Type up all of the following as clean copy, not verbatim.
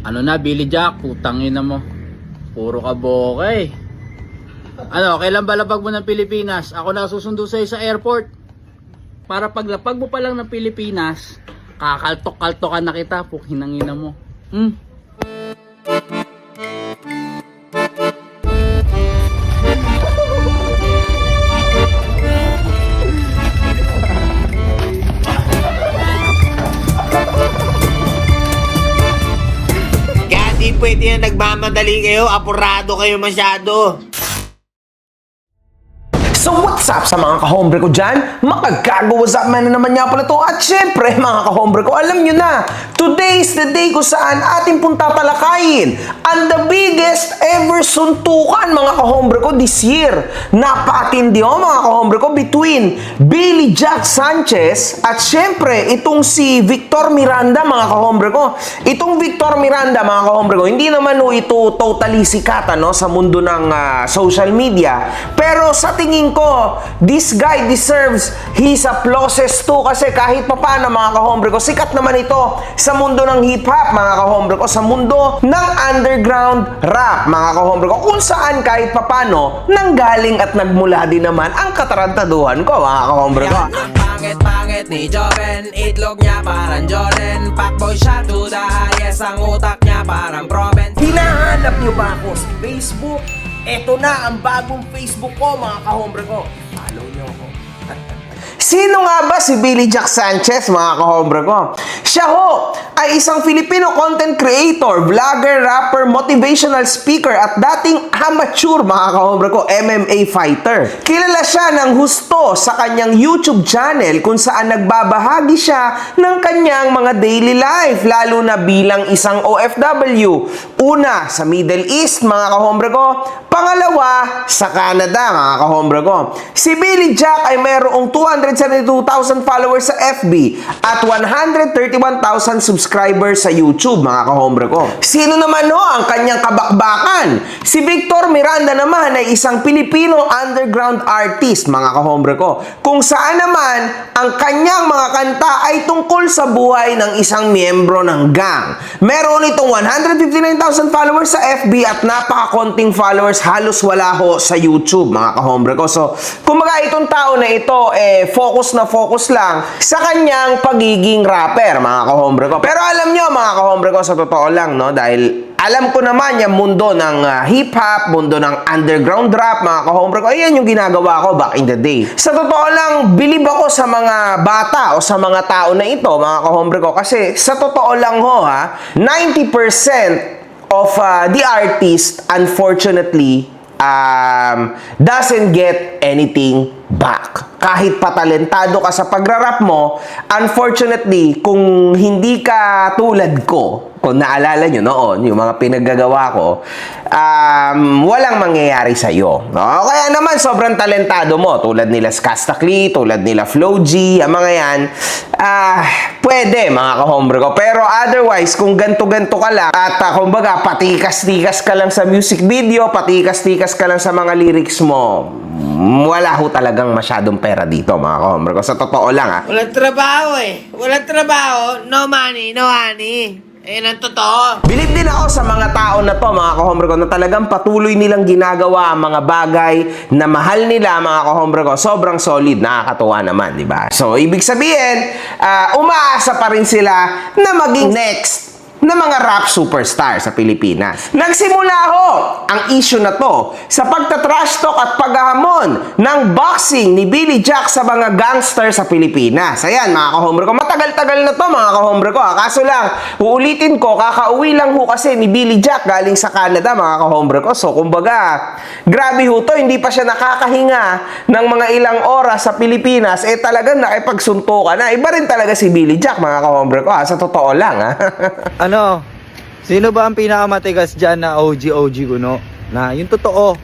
Ano na, Billy Jack, putangin na mo. Puro ka bokeh. Ano, kailan balapag mo ng Pilipinas? Ako na susundo sa'yo sa airport. Para paglapag mo pa lang ng Pilipinas, kakaltok-kaltokan na kita, pukinangina mo. Kaya di pwede yan, nagmamadali kayo, apurado kayo masyado. So what's up sa mga kahombre ko dyan? Makagago, what's up man na naman nga pala to. At syempre mga kahombre ko, alam nyo na, today is the day kung saan ating pong tatalakayin ang the biggest ever suntukan mga kahombre ko this year. Napakatindi mga kahombre ko between Billy Jack Sanchez at syempre itong si Victor Miranda mga kahombre ko. Itong Victor Miranda mga kahombre ko, hindi naman ito totally sikat sa mundo ng social media. Pero sa tingin ko, this guy deserves his applauses too kasi kahit papano mga kahombre ko, sikat naman ito sa mundo ng hip-hop mga kahombre ko, sa mundo ng underground rap mga kahombre ko, kung saan kahit papano nanggaling at nagmula din naman ang katarantaduhan ko mga kahombre ko. Ang pangit-pangit ni Joven, itlog niya parang Jordan, Pacboy siya to the highest, ang utak niya parang Proven. Hinahanap niyo ba ako sa Facebook? Eto na ang bagong Facebook ko mga kahombre ko. Follow niyo ako. Sino nga ba si Billy Jack Sanchez mga kahombre ko? Siya ho ay isang Filipino content creator, vlogger, rapper, motivational speaker at dating amateur mga kahombre ko, MMA fighter. Kilala siya ng husto sa kanyang YouTube channel kung saan nagbabahagi siya ng kanyang mga daily life lalo na bilang isang OFW. Una sa Middle East mga kahombre ko, pangalawa sa Canada mga kahombre ko. Si Billy Jack ay mayroong 272,000 followers sa FB at 131,000 subscribers sa YouTube mga kahombre ko. Sino naman ang kanyang kabakbakan? Si Victor Miranda naman ay isang Pilipino underground artist mga kahombre ko, kung saan naman ang kanyang mga kanta ay tungkol sa buhay ng isang miyembro ng gang. Meron itong 159,000 followers sa FB at napakakonting followers, halos wala ho sa YouTube mga kahombre ko. So kumbaga itong tao na ito focus na focus lang sa kanyang pagiging rapper mga kahombre ko. Pero alam nyo mga kahombre ko, sa totoo lang dahil alam ko naman yung mundo ng hip-hop, mundo ng underground rap mga kahombre ko, ayan yung ginagawa ko back in the day. Sa totoo lang, bilib ako sa mga bata o sa mga tao na ito mga kahombre ko, kasi sa totoo lang 90% of the artist unfortunately doesn't get anything back. Kahit patalentado ka sa pagrarap mo, unfortunately, kung hindi ka tulad ko, kung naalala nyo noon, yung mga pinaggagawa ko, walang mangyayari sa'yo. No? Kaya naman, sobrang talentado mo. Tulad nila Skastakli, tulad nila Flo G, ang mga yan, pwede, mga kahombre ko. Pero otherwise, kung ganto-ganto ka lang, at kumbaga, patikas-tikas ka lang sa music video, patikas-tikas ka lang sa mga lyrics mo, wala ho talagang masyadong pera dito, mga kahombre ko. Sa totoo lang, Walang trabaho Walang trabaho, no money, no honey. Ayun ang totoo. bilib din ako sa mga tao na to, mga kahombre ko, na talagang patuloy nilang ginagawa ang mga bagay na mahal nila, mga kahombre ko. Sobrang solid, nakakatuwa naman, di ba? So, ibig sabihin, umaasa pa rin sila na maging next na mga rap superstar sa Pilipinas. Nagsimula ho ang issue na to sa pagtatrash talk at paghahamon ng boxing ni Billy Jack sa mga gangster sa Pilipinas. Ayan, mga kahombre ko, matagal-tagal na to, mga kahombre ko. Kaso lang, uulitin ko, kakauwi lang ho kasi ni Billy Jack galing sa Canada, mga kahombre ko. So, kumbaga, grabe ho to, hindi pa siya nakakahinga ng mga ilang oras sa Pilipinas, talagang nakipagsuntukan na. Iba rin talaga si Billy Jack, mga kahombre ko, sa totoo lang, Ano? Sino ba ang pinakamatigas dyan na OG kuno? Na yung totoo.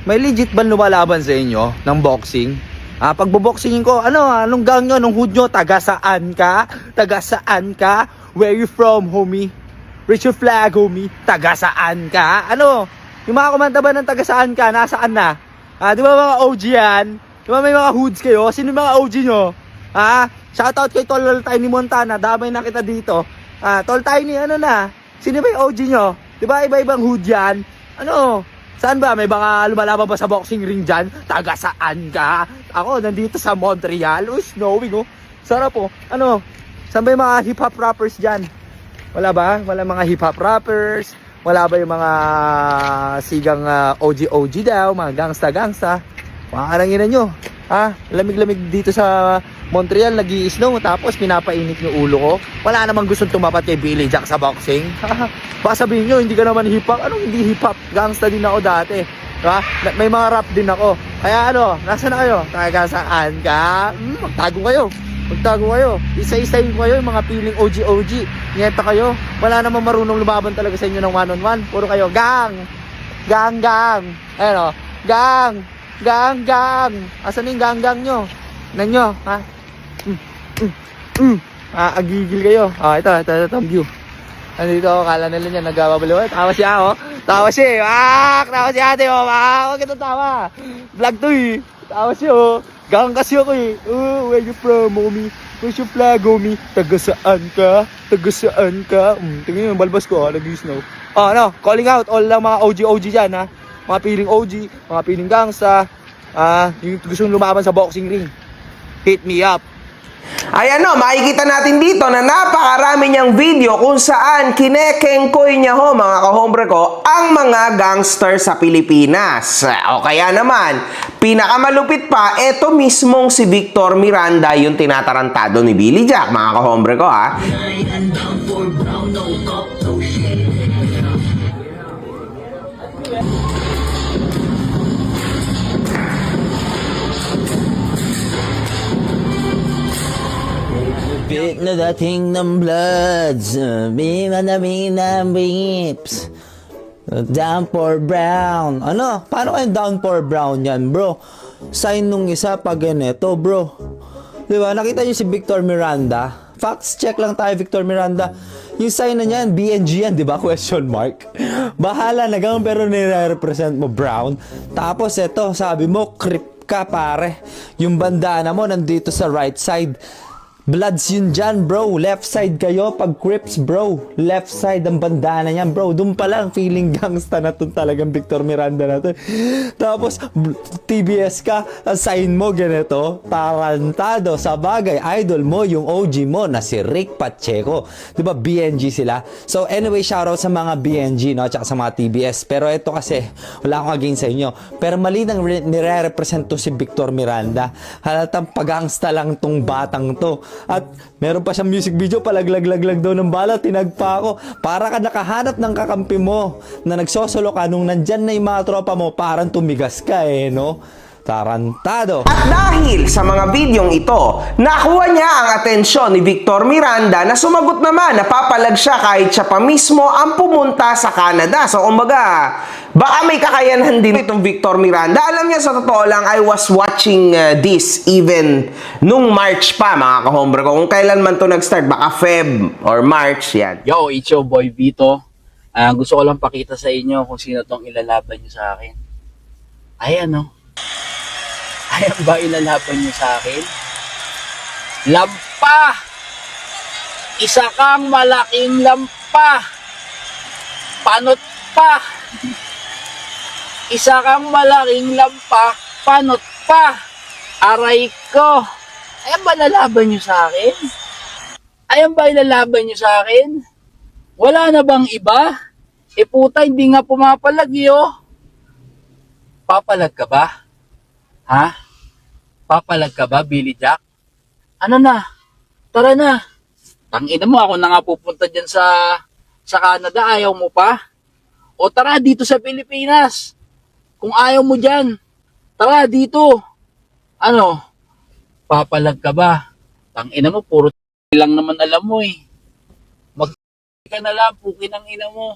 May legit ba lumalaban sa inyo ng boxing? Pagbo-boxingin ko, anong gang nyo? Anong hood nyo? Taga saan ka? Taga saan ka? Where you from, homie? Raise your flag, homie. Taga saan ka? Ano? Yung mga kumanta ba ng taga saan ka? Nasaan na? Di ba mga OG yan? Di ba may mga hoods kayo? Sino yung mga OG nyo? Shoutout kay Tol Tiny Montana. Damay na kita dito. Tol Tiny, ano na? Sino ba yung OG nyo? Di ba iba-ibang hood yan? Ano? Saan ba? May baka lumalaban ba sa boxing ring dyan? Taga saan ka? Ako, nandito sa Montreal. Oh, snowing, oh. Sarap, oh. Ano? Saan ba yung mga hip-hop rappers dyan? Wala ba? Wala mga hip-hop rappers? Wala ba yung mga sigang OG daw? Mga gangsta-gangsta? Makakarangin nyo. Ha? Lamig-lamig dito sa Montreal, nag-i-snow, tapos pinapainit yung ulo ko. Wala namang gustong tumapat kay Billy Jack sa boxing. Baka sabihin nyo, hindi ka naman hip-hop. Anong hindi hip-hop? Gangsta din ako dati. Diba? May mga rap din ako. Kaya ano, nasa na kayo? Taga saan ka? Magtago kayo. Magtago kayo. Isa-isayin kayo yung mga piling OG. Nyeta kayo. Wala namang marunong lumaban talaga sa inyo ng one-on-one. Puro kayo, gang! Gang! Ayun o, gang! Asan yung gang nyo? Nanyo, ha? Agigil kayo. Ito ang view. Nandito ako, kala nila niya nagkababaliw. Tawa siya, oh. Tawa siya, tawa si ate, oh. Huwag ka tawa. Vlog to, eh. Tawa siya, oh. Gang kasi ako, eh. Oh, where you from, homie? Where's your flag, homie? Taga saan ka? Tingnan yung balbas ko, nag-snow. Ano, calling out all ng mga OG dyan, ha? Mga piling OG, mga piling gangsta, yung gustong lumaban sa boxing ring. Hit me up. Ay ano, makikita natin dito na napakarami niyang video kung saan kinekengkoy niya ho mga kahombre ko ang mga gangster sa Pilipinas. O kaya naman, pinakamalupit pa, eto mismong si Victor Miranda yung tinatarantado ni Billy Jack, mga kahombre ko, ha. Bit na dating ng bloods, bina na bips. Downpour brown. Ano? Paano kayo downpour brown yan, bro? Sign nung isa pag ganito, bro. Diba? Nakita niyo si Victor Miranda? Facts check lang tayo, Victor Miranda. Yung sign na niyan, BNG yan, di ba? Question mark. Bahala na gang, pero nire-represent mo brown. Tapos eto, sabi mo, creep ka, pare. Yung bandana mo nandito sa right side. Bloods yun dyan, bro. Left side kayo pag Crips, bro. Left side ang bandana niyan, bro. Doon pa lang feeling gangsta na to talagang Victor Miranda na to. Tapos, TBS ka, sign mo ganito. Tarantado. Sa bagay, idol mo yung OG mo na si Rick Pacheco. Diba, BNG sila? So, anyway, shoutout sa mga BNG, no? Tsaka sa mga TBS. Pero ito kasi, wala akong against sa inyo. Pero mali nang nire-represent to si Victor Miranda. Halatang pagangsta lang tong batang to. At meron pa siyang music video, palaglag-laglag daw ng bala, tinagpa ako. Para ka nakahanap ng kakampi mo na nagsosolo ka nung nandyan na yung mga tropa mo, parang tumigas ka eh, no? Tarantado. At dahil sa mga videong ito, nakuha niya ang atensyon ni Victor Miranda na sumagot naman na papalag siya kahit siya pa mismo ang pumunta sa Canada. So, kumbaga, baka may kakayanan din itong Victor Miranda. Alam niya, sa totoo lang, I was watching this even nung March pa, mga kahombre ko. Kung kailan man to nag-start, baka Feb or March, yan. Yo, it's your boy Vito. Gusto ko lang pakita sa inyo kung sino tong ilalaban nyo sa akin. Ayan, Ayan ba ilalaban nyo sa akin? Lampa! Isa kang malaking lampa! Panot pa! Isa kang malaking lampa! Panot pa! Aray ko! Ayan ba lalaban nyo sa akin? Ayan ba ilalaban nyo sa akin? Wala na bang iba? Puta, hindi nga pumapalag Papalag ka ba? Ha? Papalag ka ba, Billy Jack? Ano na? Tara na. Tangina mo, ako na nga pupunta dyan sa Canada. Ayaw mo pa? O tara dito sa Pilipinas. Kung ayaw mo dyan, tara dito. Ano? Papalag ka ba? Tangina mo, puro lang naman alam mo eh. Ka na lang, pukin ang ina mo.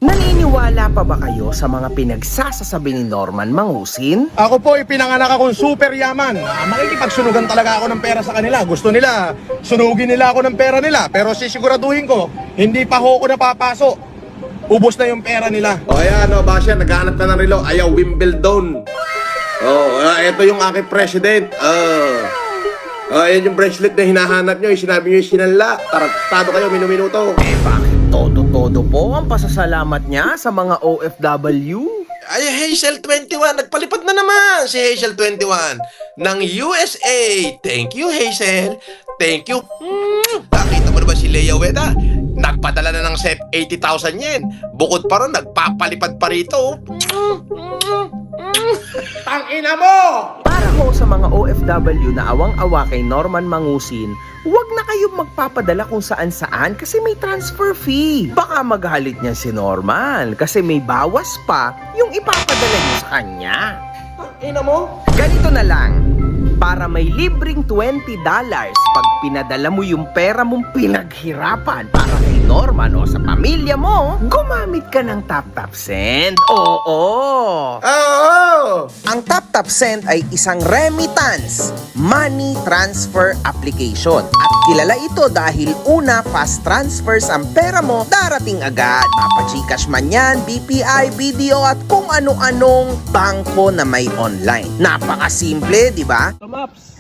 Naniniwala pa ba kayo sa mga pinagsasasabi ni Norman Mangusin? Ako po ipinanganak akong super yaman. Makikipagsunugan talaga ako ng pera sa kanila. Gusto nila, sunugin nila ako ng pera nila. Pero sisiguraduhin ko, hindi pa ho ako napapaso. Ubos na yung pera nila. O ayan, Basya, naghahanap ka ng relo. Ayaw, Wimbledon. Ito yung aking president. Ayan yung bracelet na hinahanap nyo. Sinabi nyo yung sinanla. Tarantado kayo, minuto. Bakit todo Todo po ang pasasalamat niya sa mga OFW. Ay, Hazel 21, nagpalipad na naman si Hazel 21 ng USA. Thank you, Hazel. Thank you. Nakita mo na ba si Lea Weda? Nagpadala na ng 80,000 yen. Bukod pa ron, nagpapalipad pa rito. Tangina mo! Para ho sa mga OFW na awang-awa kay Norman Mangusin, huwag na kayong magpapadala kung saan-saan kasi may transfer fee. Baka maghalit niya si Norman kasi may bawas pa yung ipapadala niyo sa kanya. Tangina mo? Ganito na lang, para may libreng $20 pag pinadala mo yung pera mong pinaghirapan para kay Norman o sa pamilya mo, gumamit ka ng TapTap Send. Oo! Oo! Ang TapTap Send ay isang remittance money transfer application at kilala ito dahil una, fast transfers ang pera mo darating agad. Mapa-Gcash man yan, BPI, BDO at kung ano-anong bangko na may online. Napakasimple, di ba?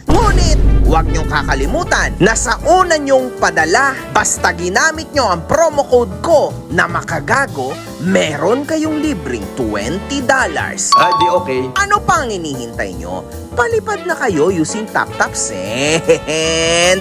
Ngunit, huwag niyong kakalimutan na sa una niyong padala, basta ginamit niyo ang promo code ko na makagago, meron kayong libreng $20. Di okay. Ano pang hinihintay nyo? Palipad na kayo using TapTap Send.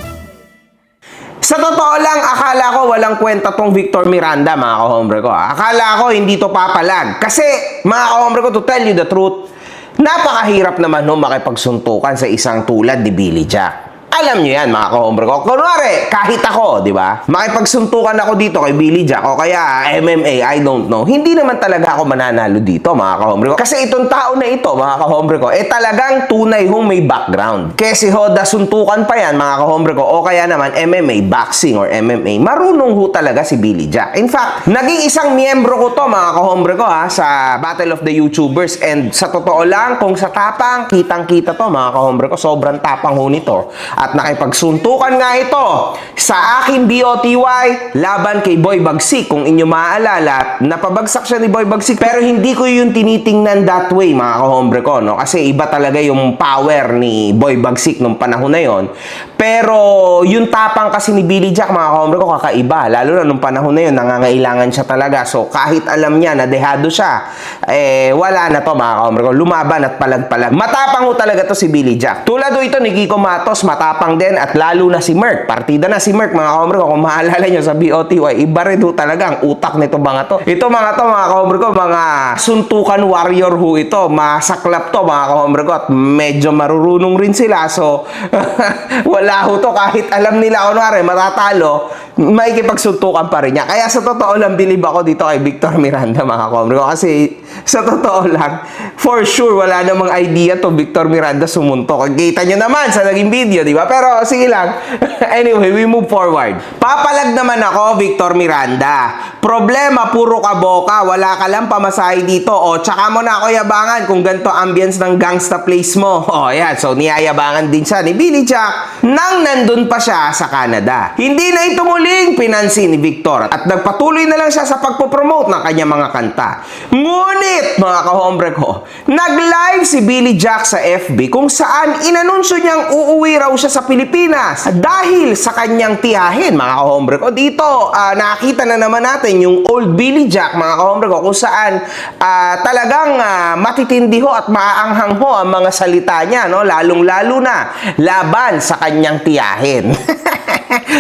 Sa totoo lang, akala ko walang kwenta tong Victor Miranda, mga kahombre ko. Akala ko hindi to papalag. Kasi, mga kahombre ko, to tell you the truth, napakahirap naman no makipagsuntukan sa isang tulad ni Billy Jack. Alam nyo yan, mga kahombre ko. Kunwari, kahit ako, di ba? Makipagsuntukan ako dito kay Billy Jack o kaya MMA, I don't know. Hindi naman talaga ako mananalo dito, mga kahombre ko. Kasi itong tao na ito, mga kahombre ko, talagang tunay hong may background. Kasi hoda, suntukan pa yan, mga kahombre ko. O kaya naman, MMA, boxing or MMA. Marunong ho talaga si Billy Jack. In fact, naging isang miyembro ko to, mga kahombre ko, sa Battle of the YouTubers. And sa totoo lang, kung sa tapang, kitang-kita to, mga kahombre ko. Sobrang tapang ho nito. At nakipagsuntukan nga ito sa aking BOTY laban kay Boy Bagsik. Kung inyo maaalala, napabagsak siya ni Boy Bagsik. Pero hindi ko yung tinitingnan that way, mga kahombre ko, no? Kasi iba talaga yung power ni Boy Bagsik nung panahon na yon. Pero yung tapang kasi ni Billy Jack, mga kahombre ko, kakaiba. Lalo na nung panahon na yun, nangangailangan siya talaga. So kahit alam niya na dehado siya, wala na to, mga kahombre ko. Lumaban at palag-palag. Matapang ho talaga to si Billy Jack. Tulad ho ito ni Kiko Matos, matapang din, at lalo na si Merck. Partida na si Merck, mga kahombre ko. Kung maalala nyo sa BOTY, iba rin ho talaga ang utak nito mga to. Ito mga to, mga kahombre ko, mga suntukan warrior ho ito. Masaklap to, mga kahombre ko, at medyo marurunong rin sila. So wala ho to, kahit alam nila kunwari matatalo, makikipagsuntukan pa rin niya. Kaya sa totoo lang, believe ako dito kay Victor Miranda, mga kahombre ko. Kasi sa totoo lang, for sure, wala namang idea to Victor Miranda sumuntok. Kita nyo naman sa naging video, di ba? Pero sige lang. Anyway, we move forward. Papalag naman ako, Victor Miranda. Problema, puro ka boka. Wala ka lang pamasahe dito. O, tsaka mo na ako yabangan kung ganito ambience ng gangsta place mo. O, yan. So, niyayabangan din siya ni Billy Jack nang nandun pa siya sa Canada. Hindi na ito muling pinansin ni Victor at nagpatuloy na lang siya sa pagpopromote ng kanyang mga kanta. Ngunit, mga kahombre ko, nag-live si Billy Jack sa FB kung saan inanunsyo niyang uuwi raw siya sa Pilipinas dahil sa kanyang tiyahin, mga kahombre ko. Dito, nakita na naman natin yung old Billy Jack, mga kahombre ko, kung saan talagang matitindi ho at maaanghang ho ang mga salita niya, no? Lalong-lalo na laban sa kanyang tiyahin.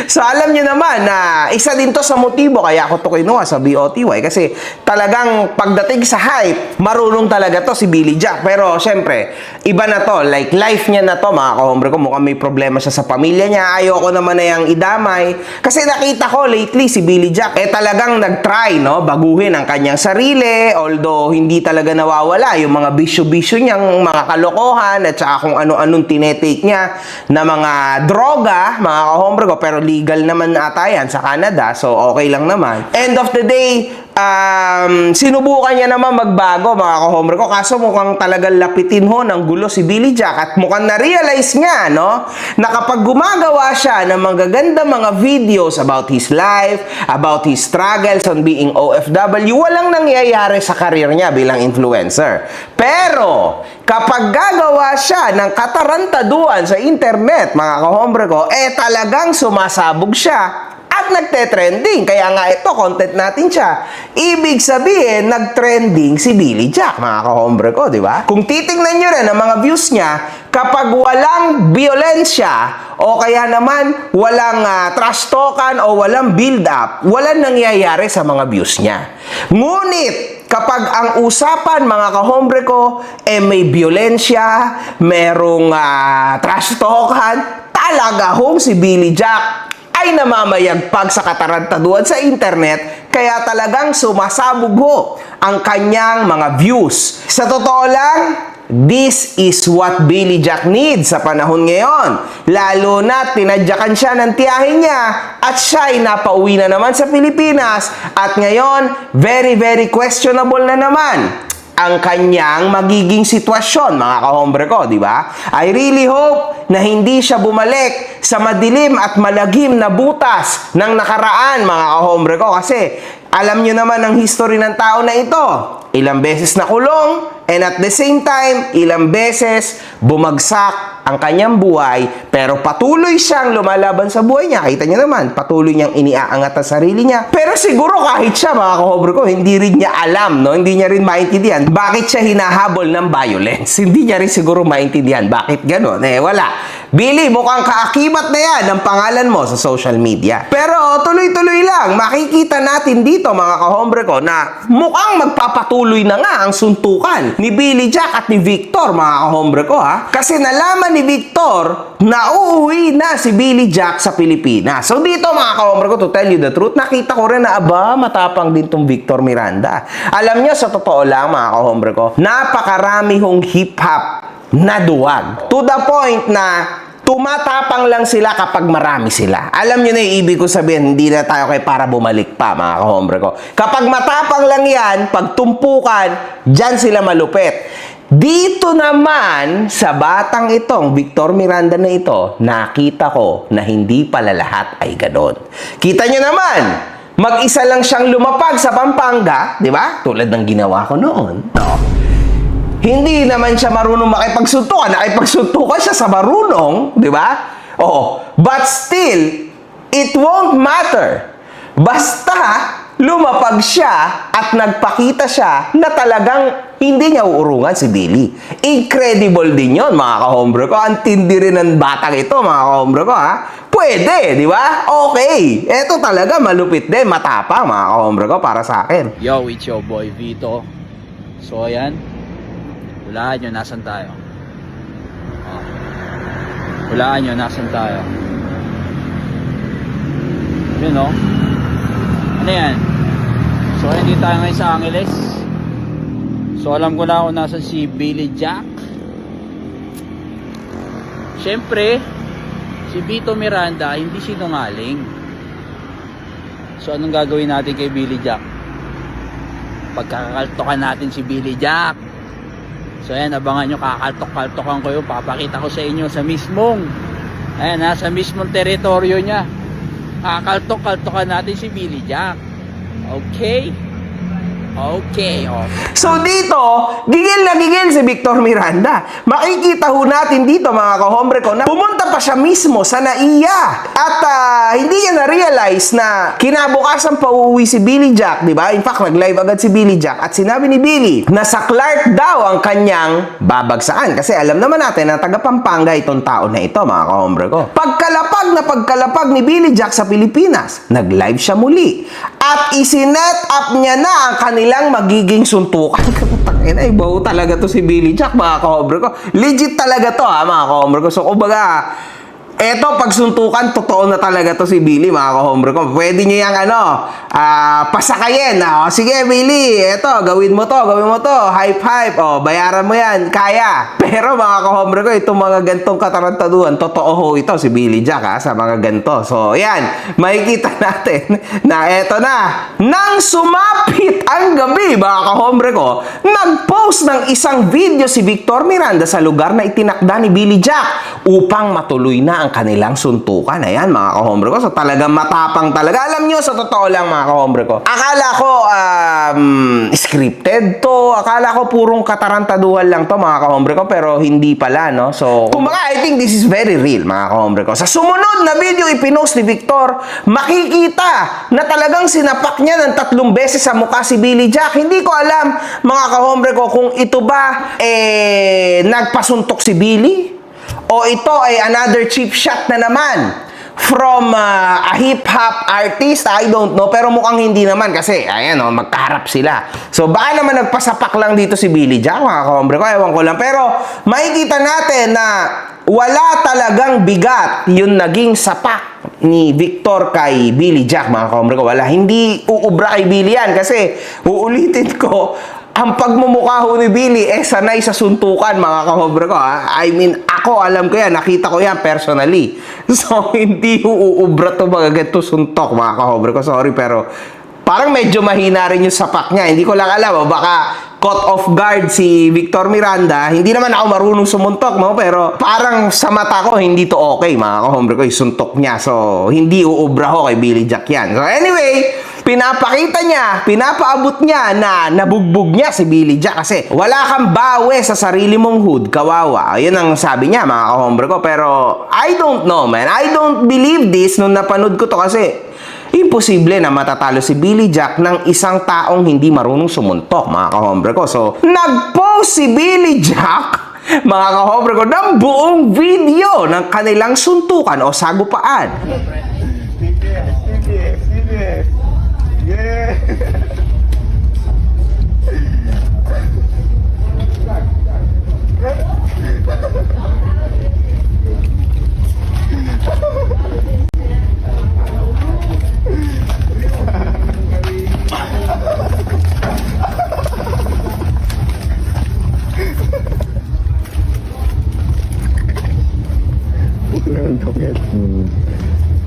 So alam niyo naman na isa din to sa motibo kaya ako to kinuha sa BOTY kasi talagang pagdating sa hype, marunong talaga to si Billy Jack. Pero syempre, iba na to, like life niya na to, mga kahombre ko, mukhang may problema siya sa pamilya niya. Ayoko naman na yung idamay kasi nakita ko lately si Billy Jack talagang nag-try, no, baguhin ang kanyang sarili, although hindi talaga nawawala yung mga bisyo-bisyo niyang mga kalokohan at saka kung ano-anong tinetake niya na mga droga, mga kahombre ko. Pero legal naman ata yan sa Canada, so okay lang naman. End of the day, sinubukan niya naman magbago, mga kahombre ko, kaso mukhang talagang lapitin ho ng gulo si Billy Jack at mukhang na-realize niya, no, na kapag gumagawa siya ng magaganda mga videos about his life, about his struggles on being OFW, walang nangyayari sa karir niya bilang influencer. Pero kapag gagawa siya ng katarantaduan sa internet, mga kahombre ko, talagang sumasabog siya at nagte-trending. Kaya nga ito, content natin siya. Ibig sabihin, nag-trending si Billy Jack, mga kahombre ko, di ba? Kung titingnan nyo rin ang mga views niya, kapag walang violensya, o kaya naman walang trash talkan o walang build-up, walang nangyayari sa mga views niya. Ngunit, kapag ang usapan, mga kahombre ko, may violensya, merong trash talkan, talaga hong si Billy Jack ay namamayagpag sa katarantaduhan sa internet, kaya talagang sumasabog ho ang kanyang mga views. Sa totoo lang, this is what Billy Jack needs sa panahon ngayon. Lalo na tinadyakan siya ng tiyahin niya at siya ay napauwi na naman sa Pilipinas at ngayon, very very questionable na naman ang kanyang magiging sitwasyon, mga kahombre ko, di ba? I really hope na hindi siya bumalik sa madilim at malagim na butas ng nakaraan, mga kahombre ko, kasi alam nyo naman ang history ng tao na ito. Ilang beses na kulong, and at the same time, ilang beses bumagsak ang kanyang buhay, pero patuloy siyang lumalaban sa buhay niya. Kita niyo naman, patuloy niyang iniaangat ang sarili niya. Pero siguro kahit siya, mga kahombre ko, hindi rin niya alam, no? Hindi niya rin maintindihan bakit siya hinahabol ng violence. Hindi niya rin siguro maintindihan bakit gano'n. Wala. Billy, mukhang kaakibat na yan ang pangalan mo sa social media. Pero tuloy-tuloy lang, makikita natin dito, mga kahombre ko, na mukhang magpapatuloy na nga ang suntukan ni Billy Jack at ni Victor, mga kahombre ko, ha? Kasi nalaman ni Victor na uuwi na si Billy Jack sa Pilipinas. So dito, mga kahombre ko, to tell you the truth, nakita ko rin na matapang din tong Victor Miranda. Alam niyo, sa totoo lang, mga kahombre ko, napakarami hong hip-hop na duwag. To the point na tumatapang lang sila kapag marami sila. Alam nyo na yung ibig ko sabihin, hindi na tayo kay para bumalik pa, mga kahombre ko. Kapag matapang lang yan, pag tumpukan, dyan sila malupit. Dito naman, sa batang itong Victor Miranda na ito, nakita ko na hindi pala lahat ay ganon. Kita nyo naman, mag-isa lang siyang lumapag sa Pampanga, di ba? Tulad ng ginawa ko noon. No? Hindi naman siya marunong makipagsuntukan. Nakipagsuntukan siya sa marunong, di ba? Oo. But still, it won't matter. Basta, lumapag siya at nagpakita siya na talagang hindi niya uurungan si Billy. Incredible din yon, mga kahombre ko. Ang tindi rin ng batang ito, mga kahombre ko, ha? Pwede, di ba? Okay. Eto talaga, malupit din, matapang, mga kahombre ko, para sa akin. Yo, it's your boy Vito. So ayan, hulaan nyo, nasan tayo? Hulaan nyo, nasan tayo? Yun, no? Ano yan? So, hindi tayo ngayon sa Angeles. So, alam ko na kung nasan si Billy Jack. Siyempre, si Vito Miranda, hindi sinungaling. So, anong gagawin natin kay Billy Jack? Pagkakakaltokan natin si Billy Jack. So ayan, abangan nyo, kakaltok-kaltokan ko yun. Papakita ko sa inyo sa mismong, ayan, sa mismong teritoryo niya. Kakaltok-kaltokan natin si Billy Jack. Okay? Okay, okay. So dito, gigil na gigil si Victor Miranda. Makikita ho natin dito, mga kahombre ko, na pumunta pa siya mismo sa NAIA. At hindi niya na-realize na kinabukasan pa uuwi si Billy Jack, di ba? In fact, nag-live agad si Billy Jack. At sinabi ni Billy na sa Clark daw ang kanyang babagsakan. Kasi alam naman natin na taga Pampanga itong tao na ito, mga kahombre ko. Pagkalapag ni Billy Jack sa Pilipinas, nag-live siya muli. At isinet up niya na ang kanilang magiging suntukan. Ay, baho talaga to si Billy Jack, mga kahombre ko. Legit talaga to, ha, mga kahombre ko. So, kumbaga, eto, pagsuntukan, totoo na talaga to si Billy, mga kahombre ko. Pwede niya yung pasakayin. Sige, Billy, eto, gawin mo to. Hype. Bayaran mo yan. Kaya. Pero, mga kahombre ko, itong mga gantong katarantaduhan, totoo ho ito si Billy Jack, ha, sa mga ganto. So, yan. Makikita natin na eto na. Nang sumapit ang gabi, mga kahombre ko, nag-post ng isang video si Victor Miranda sa lugar na itinakda ni Billy Jack upang matuloy na ang kanilang suntukan. Ayan, mga kahombre ko. So, talagang matapang talaga. Alam nyo, sa totoo lang, mga kahombre ko, akala ko scripted to. Akala ko purong katarantaduhan lang to, mga kahombre ko, pero hindi pala, no? So, kumbaga, I think this is very real, mga kahombre ko. Sa sumunod na video ipinost ni Victor, makikita na talagang sinapak niya ng 3 beses sa mukha si Billy Jack. Hindi ko alam, mga kahombre ko, kung ito ba nagpasuntok si Billy o ito ay another cheap shot na naman from a hip-hop artist. I don't know, pero mukhang hindi naman kasi, ayan o, magkaharap sila. So, baka naman nagpasapak lang dito si Billy Jack, mga kahombre ko, ewan ko lang. Pero, makikita natin na wala talagang bigat yung naging sapak ni Victor kay Billy Jack, mga kahombre ko. Wala, hindi uubra kay Billy yan kasi, uulitin ko, ang pagmumukha ho ni Billy, sanay sa suntukan, mga kahombre ko, ha? I mean, ako, alam ko yan, nakita ko yan personally. So, hindi uubra to mga ganito suntok, mga kahombre ko. Sorry, pero parang medyo mahina rin yung sapak niya. Hindi ko lang alam, baka caught off guard si Victor Miranda. Hindi naman ako marunong sumuntok, no? Pero parang sa mata ko, hindi to okay, mga kahombre ko, yung suntok niya. So, hindi uubra ho kay Billy Jack yan. So, anyway, pinapakita niya, pinapaabot niya na nabugbog niya si Billy Jack kasi wala kang bawe sa sarili mong hood, kawawa. Ayun ang sabi niya, mga kahombre ko. Pero I don't know, man. I don't believe this nung napanood ko to kasi imposible na matatalo si Billy Jack ng isang taong hindi marunong sumuntok, mga kahombre ko. So, nag-post si Billy Jack, mga kahombre ko, ng buong video ng kanilang suntukan o sagupaan.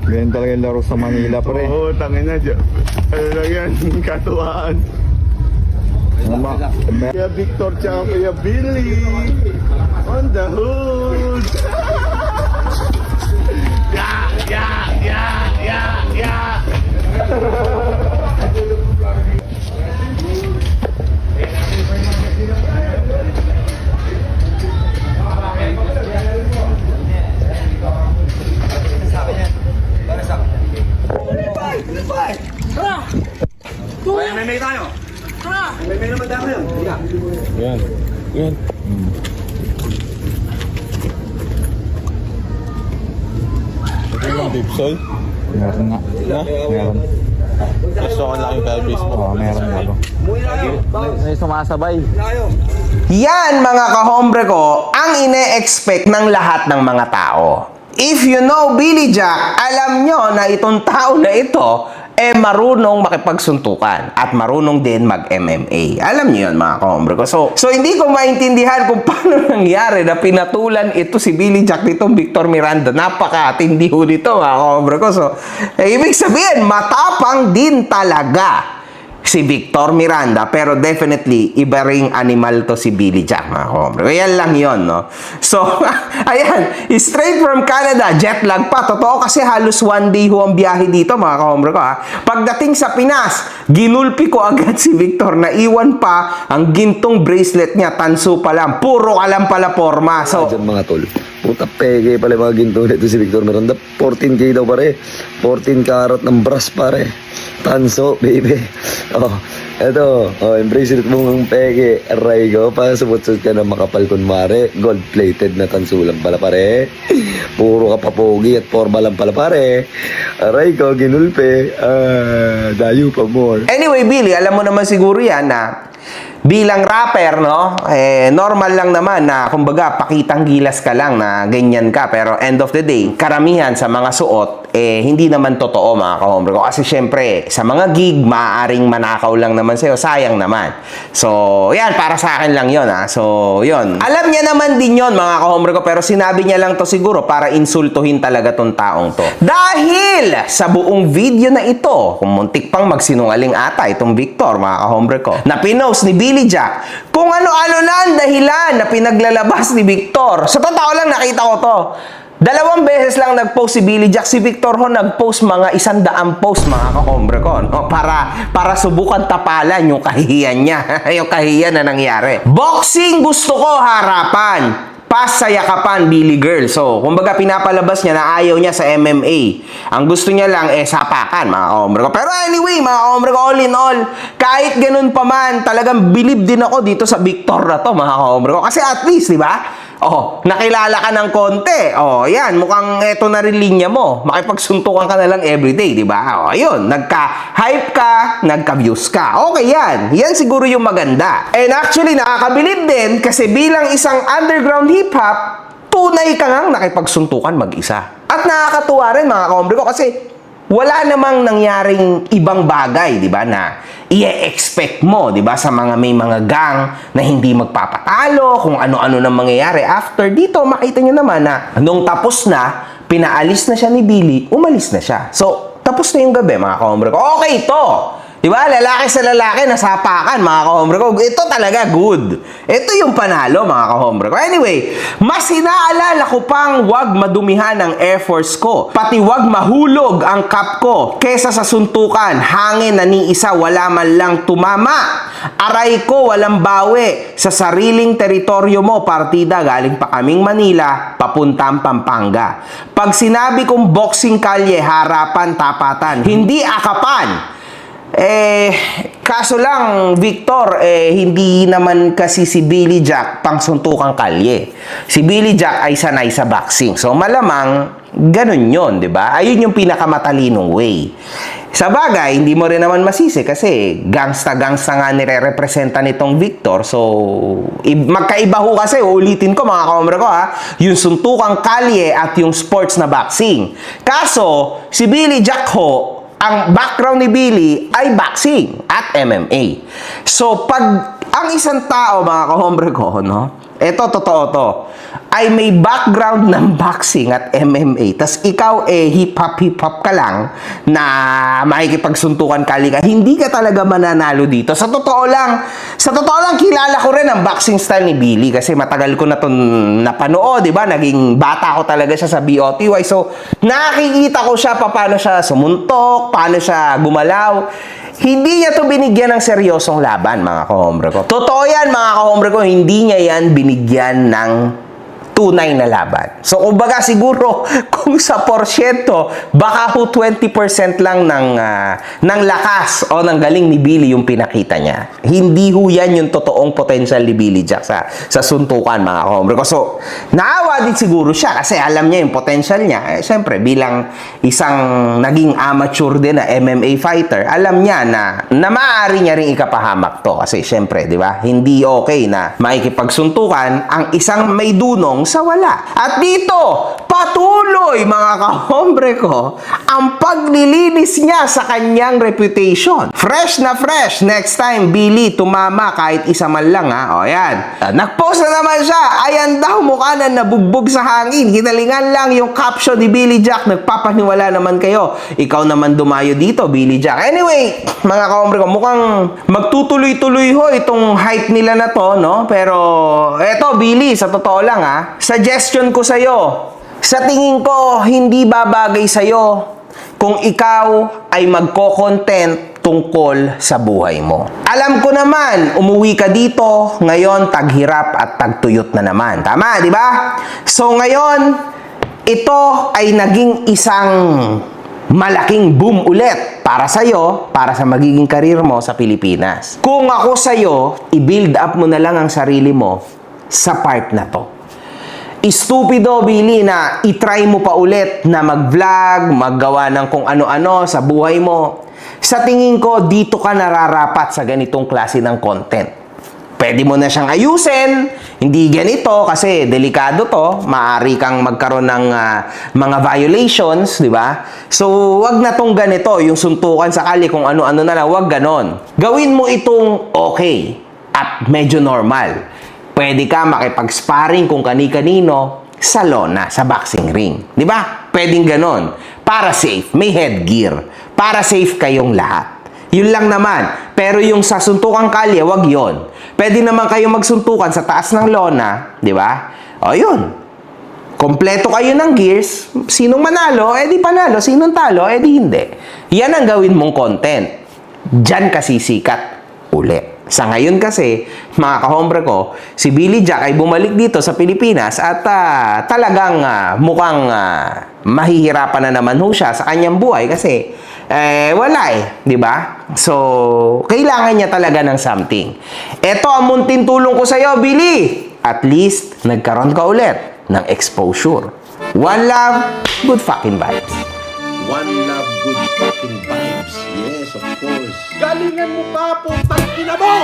Ganyan talaga yung laro sa Manila, pre. Oo, tangin na dyan. Ano lang yan, katuwaan. Kaya Victor tsaka kaya Billy on the hood. Yeah. Meron nga. Meron. Gusto ko lang yung kay Facebook. Oo, meron nga. May sumasabay. Yan, mga kahombre ko, ang ine-expect ng lahat ng mga tao. If you know Billy Jack, alam nyo na itong tao na ito marunong makipagsuntukan at marunong din mag-MMA. Alam niyo yun, mga kahombre ko. So hindi ko maintindihan kung paano nangyari na pinatulan ito si Billy Jack nitong Victor Miranda. Napakatindi ho nito, mga kahombre ko. So, ibig sabihin, matapang din talaga si Victor Miranda, pero definitely iba ring animal to si Billy Jack, mga kahombre. Yan lang yun, no? So, ayan, straight from Canada, jet lag pa. Totoo kasi halos 1 day ho ang biyahe dito, mga kahombre ko, ha? Pagdating sa Pinas, ginulpi ko agad si Victor. Naiwan pa ang gintong bracelet niya, tanso pa lang. Puro ka lang pala forma. So, Diyan mga tol. Puta peke pala mga ginto nito si Victor Miranda. 14K daw pare. 14 karat ng brass pare. Tanso, baby. Oh, eto. Oh, yung bracelet mo ng peke. Aray ko. Pasubot-subot ka na makapal kunwari. Gold-plated na tanso lang pala pare. Puro ka papogi at forma lang pala pare. Aray ko, ginulpe. Dayo pa more. anyway, Billy, alam mo naman siguro yan na bilang rapper, no? Normal lang naman na, kumbaga, pakitang gilas ka lang na ganyan ka. Pero end of the day, karamihan sa mga suot, hindi naman totoo, mga kahombre ko. Kasi syempre, sa mga gig, maaaring manakaw lang naman sa'yo. Sayang naman. So, yan, para sa akin lang yun, ha? So, yun. Alam niya naman din yun, mga kahombre ko. Pero sinabi niya lang to siguro para insultuhin talaga tong taong to. Dahil sa buong video na ito, kung muntik pang magsinungaling ata itong Victor, mga kahombre ko, na pinost ni Billy Jack, kung ano-ano na ang dahilan na pinaglalabas ni Victor. Sa totoo lang, nakita ko to. 2 beses lang nag-post si Billy Jack. Si Victor Ho nag-post mga 100 post, mga kakombre ko, no? Para subukan tapalan yung kahihiyan niya. Yung kahihiyan na nangyari. Boxing gusto ko harapan. Pasayakapan, Billy Girl. So, kumbaga pinapalabas niya na ayaw niya sa MMA. Ang gusto niya lang sapakan, mga kaombre ko. Pero anyway, mga kaombre ko, all in all, kahit ganun pa man, talagang believe din ako dito sa Victor na to, mga kaombre ko. Kasi at least, di ba? Oh, nakilala ka ng konti. Oh, yan, mukhang eto na rin linya mo. Makipagsuntukan ka na lang everyday, di ba? Oh, ayun, nagka-hype ka, nagka-views ka. Okay yan. Yan siguro yung maganda. And actually, nakakabilib din kasi bilang isang underground hip-hop, tunay ka ngang nakipagsuntukan mag-isa. At nakakatuwa rin, mga kaombre ko, kasi wala namang nangyaring ibang bagay, di ba, na i-expect mo, di ba, sa may mga gang na hindi magpapatalo, kung ano-ano nang mangyayari. After dito, makita nyo naman na nung tapos na, pinaalis na siya ni Billy, umalis na siya. So, tapos na yung gabi, mga kaombre ko. Okay to! Di ba? Lalaki sa lalaki, nasapakan, mga kahombre ko. Ito talaga good. Ito yung panalo, mga kahombre ko. Anyway, mas inaalala ko pang wag madumihan ang Air Force ko. Pati wag mahulog ang cup ko. Kesa sa suntukan, hangin na ni isa, wala man lang tumama. Aray ko, walang bawi. Sa sariling teritoryo mo, partida, galing pa kaming Manila, papuntang Pampanga. Pag sinabi kong boxing kalye, harapan, tapatan, hindi akapan. Kaso lang, Victor, hindi naman kasi si Billy Jack pang suntukang kalye. Si Billy Jack ay sanay sa boxing. So, malamang, ganun yun, di ba? Ayun yung pinakamatalinong way. Sa bagay, hindi mo rin naman masisi kasi gangsta-gangsta nga nire-representa nitong Victor. So, magkaiba ho kasi, ulitin ko mga kaombre ko ha, yung suntukang kalye at yung sports na boxing. Kaso, si Billy Jack ho, ang background ni Billy ay boxing at MMA. So, pag ang isang tao, mga kahombre ko, no? Ito, totoo to, ay may background ng boxing at MMA, tas ikaw hip-hop ka lang na makikipagsuntukan kali ka, hindi ka talaga mananalo dito. Sa totoo lang, kilala ko rin ang boxing style ni Billy kasi matagal ko na ito napanood, di ba? Naging bata ko talaga siya sa BOTY. So, nakikita ko siya paano siya sumuntok, paano siya gumalaw. Hindi niya to binigyan ng seryosong laban, mga kahombre ko. Totoo yan, mga kahombre ko, hindi niya yan binigyan ng tunay na laban. So, kumbaga siguro, kung sa porsyento, baka ho 20% lang ng lakas o ng galing ni Billy yung pinakita niya. Hindi ho yan yung totoong potential ni Billy Jack sa suntukan, mga kahombre ko. So, naawa din siguro siya kasi alam niya yung potential niya. Siyempre, bilang isang naging amateur din na MMA fighter, alam niya na maaari niya rin ikapahamak to. Kasi siyempre, di ba, hindi okay na makikipagsuntukan ang isang may dunong sa wala. At dito, patuloy, mga kahombre ko, ang paglilinis niya sa kanyang reputation. Fresh na fresh. Next time, Billy, tumama kahit isa man lang, ha? O, yan. Nag-post na naman siya. Ayan daw, mukha na nabugbog sa hangin. Kinalingan lang yung caption ni Billy Jack. Nagpapaniwala naman kayo. Ikaw naman dumayo dito, Billy Jack. Anyway, mga kahombre ko, mukhang magtutuloy-tuloy ho itong hype nila na to, no? Pero, eto, Billy, sa totoo lang, ha? Suggestion ko sa'yo, sa tingin ko, hindi babagay sa'yo kung ikaw ay magko-content tungkol sa buhay mo. Alam ko naman, umuwi ka dito, ngayon taghirap at tagtuyot na naman. Tama, di ba? So ngayon, ito ay naging isang malaking boom ulit para sa'yo, para sa magiging karir mo sa Pilipinas. Kung ako sa'yo, i-build up mo na lang ang sarili mo sa part na to. Stupido, Billy, na itry mo pa ulit na mag-vlog, maggawa ng kung ano-ano sa buhay mo. Sa tingin ko, dito ka nararapat sa ganitong klase ng content. Pwede mo na siyang ayusin, hindi ganito kasi delikado to, maaari kang magkaroon ng mga violations, di ba? So, wag na tong ganito, yung suntukan sa kali kung ano-ano na lang, wag ganon. Gawin mo itong okay at medyo normal. Pwede ka makipag-sparring kung kani-kanino sa lona, sa boxing ring. Di ba? Pwedeng ganon. Para safe. May headgear. Para safe kayong lahat. Yun lang naman. Pero yung sa suntukang kalye, wag yon. Pwede naman kayong magsuntukan sa taas ng lona. Di ba? O yun. Kompleto kayo ng gears, sinong manalo, edi panalo, sinong talo, edi hindi. Yan ang gawin mong content. Diyan ka sisikat ulit. Sa ngayon kasi, mga kahombre ko, si Billy Jack ay bumalik dito sa Pilipinas at talagang mukhang mahihirapan na naman ho siya sa kanyang buhay kasi wala di ba? So, kailangan niya talaga ng something. Ito ang munting tulong ko sa'yo, Billy. At least, nagkaroon ka ulit ng exposure. One love, good fucking vibes. One love, good fucking vibes. Yes, of course. Galingan mo pa, putang ina mo!